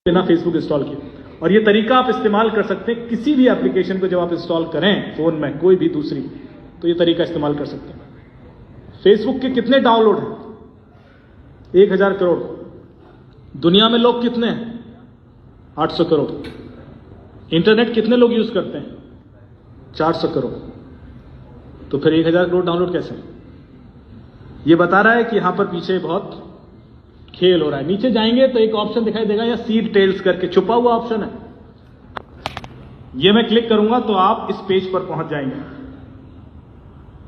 बिना Facebook install किए। और ये तरीका आप इस्तेमाल कर सकते हैं किसी भी एप्लीकेशन को जब आप इंस्टॉल करें फोन में, कोई भी दूसरी, तो ये तरीका इस्तेमाल कर सकते हैं। फेसबुक के कितने डाउनलोड हैं? 1000 करोड़। दुनिया में लोग कितने हैं? 800 करोड़। इंटरनेट कितने लोग यूज करते हैं? 400 करोड़। तो फिर 1000 करोड़ डाउनलोड कैसे? ये बता रहा है कि यहां पर पीछे बहुत खेल हो रहा है। नीचे जाएंगे तो एक ऑप्शन दिखाई देगा या सीड टेल्स करके छुपा हुआ ऑप्शन है, ये मैं क्लिक करूंगा तो आप इस पेज पर पहुंच जाएंगे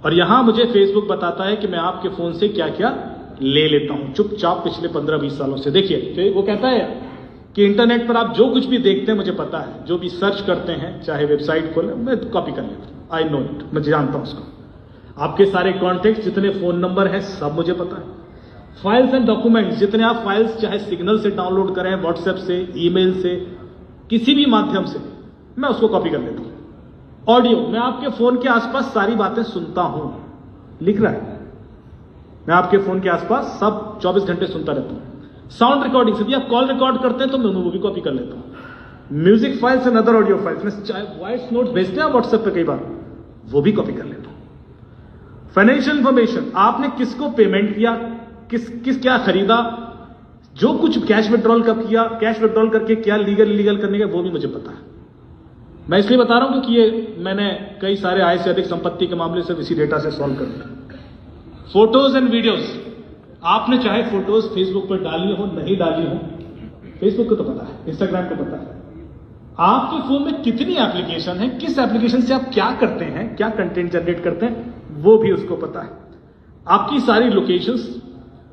और यहां मुझे फेसबुक बताता है कि मैं आपके फोन से क्या क्या ले लेता हूं चुपचाप पिछले 15-20 सालों से। देखिए वो कहता है कि इंटरनेट पर आप जो कुछ भी देखते हैं मुझे पता है, जो भी सर्च करते हैं चाहे वेबसाइट खोले मैं कॉपी कर लेता हूं। आई नो इट, मैं जानता हूं उसको। आपके सारे कॉन्टेक्ट, जितने फोन नंबर हैं सब मुझे पता है। फाइल्स एंड डॉक्यूमेंट्स, जितने आप फाइल्स चाहे सिग्नल से डाउनलोड करें, व्हाट्सएप से, ईमेल से, किसी भी माध्यम से, मैं उसको कॉपी कर लेता हूं। ऑडियो, मैं आपके फोन के आसपास सारी बातें सुनता हूं, लिख रहा है, मैं आपके फोन के आसपास सब 24 घंटे सुनता रहता हूं। साउंड रिकॉर्डिंग से भी आप कॉल रिकॉर्ड करते हैं तो मैं वो भी कॉपी कर लेता हूं। Music files and other audio files, में चाहे वॉइस नोट भेजते हैं व्हाट्सएप पे कई बार, वो भी कॉपी कर लेता हूं। फाइनेंशियल इंफॉर्मेशन, आपने किसको पेमेंट किया, किस क्या खरीदा, जो कुछ कैश विड्रॉल कब किया, कैश विड्रॉल करके क्या लीगल इलीगल करने का, वो भी मुझे पता है। मैं इसलिए बता रहा हूं क्योंकि ये मैंने कई सारे आय से अधिक संपत्ति के मामले से इसी डेटा से सॉल्व कर दिया। फोटोज एंड वीडियोस, आपने चाहे फोटोज फेसबुक पर डाली हो नहीं डाली हो, फेसबुक को तो पता है, इंस्टाग्राम को पता है। आपके फोन में कितनी एप्लीकेशन है, किस एप्लीकेशन से आप क्या करते हैं, क्या कंटेंट जनरेट करते हैं, वो भी उसको पता है। आपकी सारी लोकेशंस,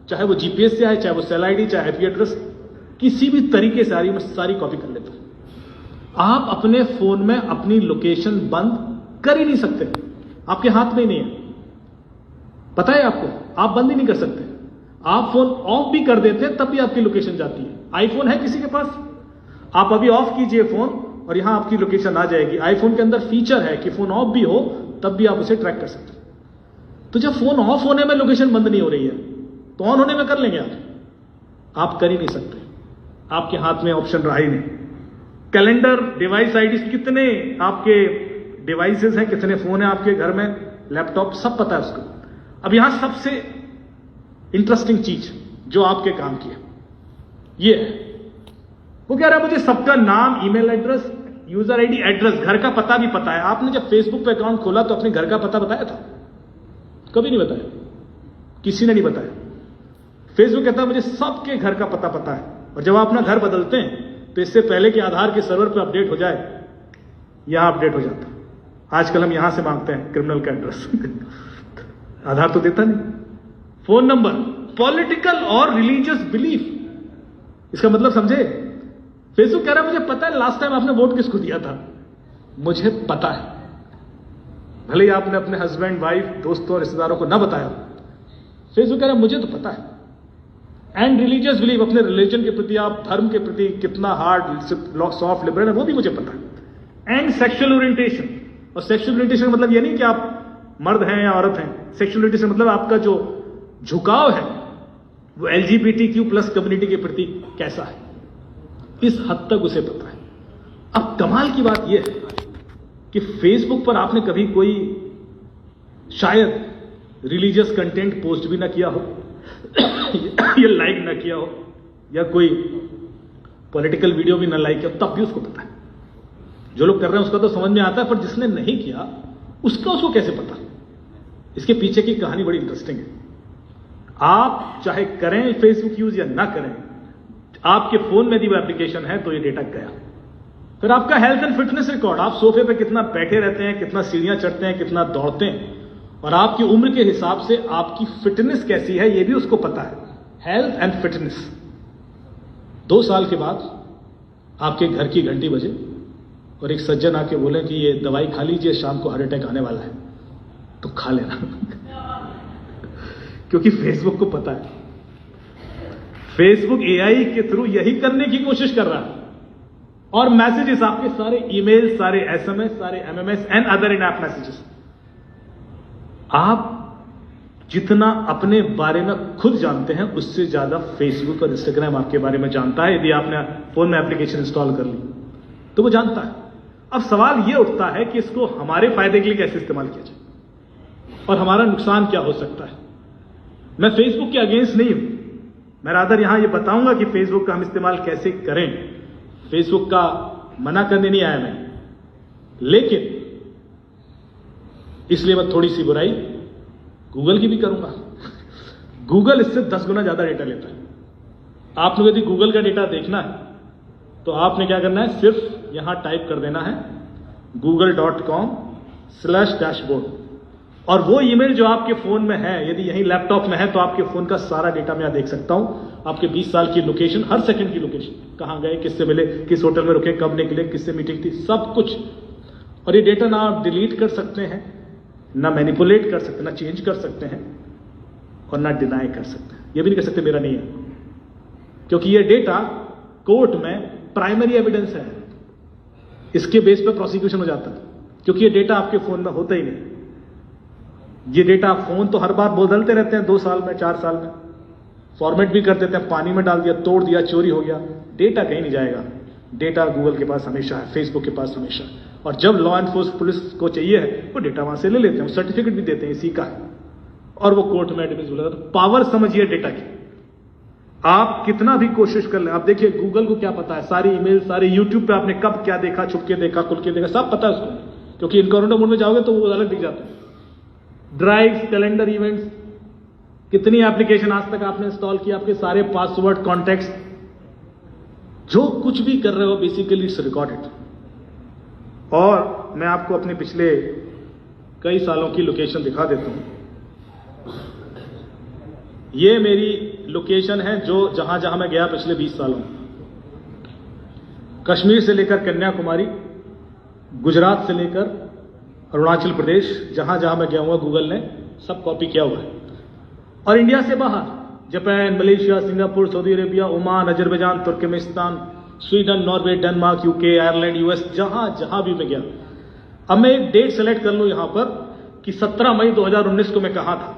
चाहे वो जीपीएस से आए, चाहे वो सेल आईडी, चाहे आईपी एड्रेस, किसी भी तरीके से आ रही है, मैं सारी कॉपी कर लेता हूं। आप अपने फोन में अपनी लोकेशन बंद कर ही नहीं सकते, आपके हाथ में ही नहीं है, पता है आपको, आप बंद ही नहीं कर सकते। आप फोन ऑफ भी कर देते हैं तब भी आपकी लोकेशन जाती है। आईफोन है किसी के पास? आप अभी ऑफ कीजिए फोन और यहां आपकी लोकेशन आ जाएगी। आईफोन के अंदर फीचर है कि फोन ऑफ भी हो तब भी आप उसे ट्रैक कर सकते हैं। तो जब फोन ऑफ होने में लोकेशन बंद नहीं हो रही है तो ऑन होने में कर लेंगे आप कर ही नहीं सकते, आपके हाथ में ऑप्शन रहा ही नहीं। कैलेंडर, डिवाइस आईडी, कितने आपके डिवाइसेस हैं, कितने फोन हैं आपके घर में, लैपटॉप, सब पता है उसको। अब यहां सबसे इंटरेस्टिंग चीज जो आपके काम की है ये है, वो कह रहा है मुझे सबका नाम, email address, user ID, address, घर का पता भी पता है। आपने जब फेसबुक पे अकाउंट खोला तो अपने घर का पता बताया था? कभी नहीं बताया, किसी ने नहीं बताया। फेसबुक कहता है मुझे सबके घर का पता है। और जब आप अपना घर बदलते हैं तो इससे पहले कि आधार के सर्वर पर अपडेट हो जाए, यहां अपडेट हो जाता है। आजकल हम यहां से मांगते हैं क्रिमिनल का एड्रेस आधार तो देता नहीं। फोन नंबर, पॉलिटिकल और रिलीजियस बिलीफ, इसका मतलब समझे? फेसबुक कह रहा है मुझे पता है लास्ट टाइम आपने वोट किसको दिया था, मुझे पता है। भले ही आपने अपने हस्बैंड, वाइफ, दोस्तों, रिश्तेदारों को ना बताया, फेसबुक कह रहा है मुझे तो पता है। एंड रिलीजियस बिलीफ, अपने रिलीजन के प्रति, आप धर्म के प्रति कितना हार्ड, सॉफ्ट, लिबरल है, वो भी मुझे पता है। एंड सेक्सुअल ओरिएंटेशन, और सेक्सुअल ओरिएंटेशन मतलब ये नहीं कि आप मर्द हैं या औरत हैं। सेक्सुअल ओरिएंटेशन मतलब आपका जो झुकाव है वो LGBTQ+ कम्युनिटी के प्रति कैसा है, इस हद तक उसे पता है। अब कमाल की बात यह है कि फेसबुक पर आपने कभी कोई शायद रिलीजियस कंटेंट पोस्ट भी ना किया हो या लाइक ना किया हो, या कोई पॉलिटिकल वीडियो भी ना लाइक किया हो, तब भी उसको पता है। जो लोग कर रहे हैं उसका तो समझ में आता है, पर जिसने नहीं किया उसको कैसे पता? इसके पीछे की कहानी बड़ी इंटरेस्टिंग है। आप चाहे करें फेसबुक यूज या ना करें, आपके फोन में यदि वो एप्लीकेशन है तो ये डेटा गया। फिर आपका हेल्थ एंड फिटनेस रिकॉर्ड, आप सोफे पे कितना बैठे रहते हैं, कितना सीढ़ियां चढ़ते हैं, कितना दौड़ते हैं, और आपकी उम्र के हिसाब से आपकी फिटनेस कैसी है ये भी उसको पता है। Health and fitness. 2 साल के बाद आपके घर की घंटी बजे और एक सज्जन आके बोले कि ये दवाई खा लीजिए, शाम को हार्ट अटैक आने वाला है, तो खा लेना क्योंकि फेसबुक को पता है। फेसबुक AI के थ्रू यही करने की कोशिश कर रहा है। और मैसेजेस, आपके सारे ईमेल, सारे SMS, सारे MMS and other in app messages, आप जितना अपने बारे में खुद जानते हैं उससे ज्यादा फेसबुक और इंस्टाग्राम आपके बारे में जानता है। यदि आपने फोन में एप्लीकेशन इंस्टॉल कर ली तो वो जानता है। अब सवाल ये उठता है कि इसको हमारे फायदे के लिए कैसे इस्तेमाल किया जाए और हमारा नुकसान क्या हो सकता है। मैं फेसबुक के अगेंस्ट नहीं हूं, मैं रादर यहां ये बताऊंगा कि फेसबुक का हम इस्तेमाल कैसे करें। फेसबुक का मना करने नहीं आया मैं, लेकिन इसलिए मैं थोड़ी सी बुराई गूगल की भी करूंगा। गूगल इससे 10 गुना ज्यादा डेटा लेता है। आप लोग यदि गूगल का डेटा देखना है तो आपने क्या करना है, सिर्फ यहां टाइप कर देना है google.com/dashboard और वो ईमेल जो आपके फोन में है, यदि यही लैपटॉप में है तो आपके फोन का सारा डेटा मैं यहां देख सकता हूं। आपके 20 साल की लोकेशन, हर सेकंड की लोकेशन, कहां गए, किससे मिले, किस होटल में रुके, कब निकले, किससे मीटिंग थी, सब कुछ। और ये डेटा ना आप डिलीट कर सकते हैं, ना मैनिपुलेट कर सकते, ना चेंज कर सकते हैं और ना डिनाई कर सकते हैं। ये भी नहीं कर सकते मेरा नहीं है, क्योंकि ये डेटा कोर्ट में प्राइमरी एविडेंस है। इसके बेस पर प्रोसिक्यूशन हो जाता है, क्योंकि ये डेटा आपके फोन में होता ही नहीं। ये डेटा फोन तो हर बार बदलते रहते हैं, 2 साल में, 4 साल में, फॉर्मेट भी कर देते हैं, पानी में डाल दिया, तोड़ दिया, चोरी हो गया, डेटा कहीं नहीं जाएगा। डेटा गूगल के पास हमेशा है, फेसबुक के पास हमेशा है। और जब लॉ एनफोर्स पुलिस को चाहिए है वो डेटा वहां से ले लेते हैं, सर्टिफिकेट भी देते हैं इसी का है, और वो कोर्ट में एडमिसिबल है। तो पावर समझिए डेटा की। आप कितना भी कोशिश कर लें, आप देखिए गूगल को क्या पता है, सारी ईमेल, सारे यूट्यूब पे आपने कब क्या देखा, छुप के देखा, खुल के देखा, सब पता है उसको, क्योंकि इनकॉग्निटो मोड में जाओगे तो वो अलग दिख जाता है। ड्राइव्स, कैलेंडर, इवेंट्स, कितनी एप्लीकेशन आज तक आपने इंस्टॉल किया, आपके सारे पासवर्ड, कॉन्टैक्ट्स, जो कुछ भी कर रहे हो बेसिकली इट्स रिकॉर्डेड। और मैं आपको अपने पिछले कई सालों की लोकेशन दिखा देता हूं। ये मेरी लोकेशन है जो जहां जहां मैं गया पिछले 20 सालों में, कश्मीर से लेकर कन्याकुमारी, गुजरात से लेकर अरुणाचल प्रदेश, जहां जहां मैं गया हुआ गूगल ने सब कॉपी किया हुआ है। और इंडिया से बाहर Japan, Malaysia, Singapore, Saudi Arabia, Oman, Azerbaijan, Turkmenistan, Sweden, Norway, Denmark, UK, Ireland, US, जहां जहां भी मैं गया। अब मैं एक डेट सेलेक्ट कर लूं यहां पर कि 17 मई 2019 को मैं कहां था।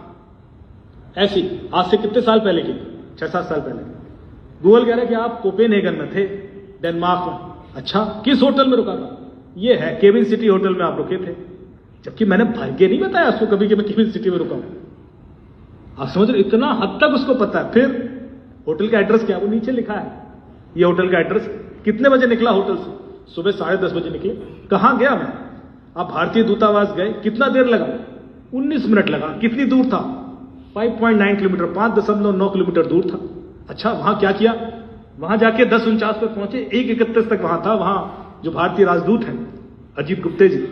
ऐसी आज से कितने साल पहले की, 6-7 साल पहले। गूगल कह रहा है कि आप कोपेनहेगन में थे, डेनमार्क में। अच्छा, किस होटल में रुका था? ये है केविन सिटी होटल में आप रुके थे, जबकि मैंने भाग्य नहीं बताया उसको कभी कि मैं केविन सिटी में रुका हूं। आप समझ रहे, इतना हद तक उसको पता है। फिर होटल का एड्रेस क्या, वो नीचे लिखा है, ये होटल का एड्रेस। कितने बजे निकला होटल से? सुबह 10:30 बजे निकले। कहां गया मैं? आप भारतीय दूतावास गए, कितना देर लगा? 19 मिनट लगा। कितनी दूर था? 5.9 किलोमीटर, 5.9 किलोमीटर दूर था। अच्छा, वहां क्या किया? वहां जाके 10:49 पर पहुंचे, 1:31 तक वहां था। वहां जो भारतीय राजदूत हैं अजीत गुप्ते जी,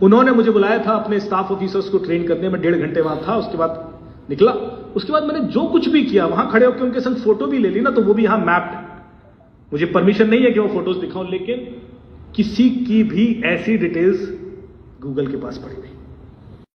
उन्होंने मुझे बुलाया था अपने स्टाफ ऑफिसर्स को ट्रेन करने में। 1.5 घंटे वहां था, उसके बाद निकला। उसके बाद मैंने जो कुछ भी किया, वहां खड़े होकर उनके संग फोटो भी ले ली ना, तो वो भी यहां मैप्ड है। मुझे परमिशन नहीं है कि वो फोटोज दिखाऊं, लेकिन किसी की भी ऐसी डिटेल्स गूगल के पास पड़ी नहीं।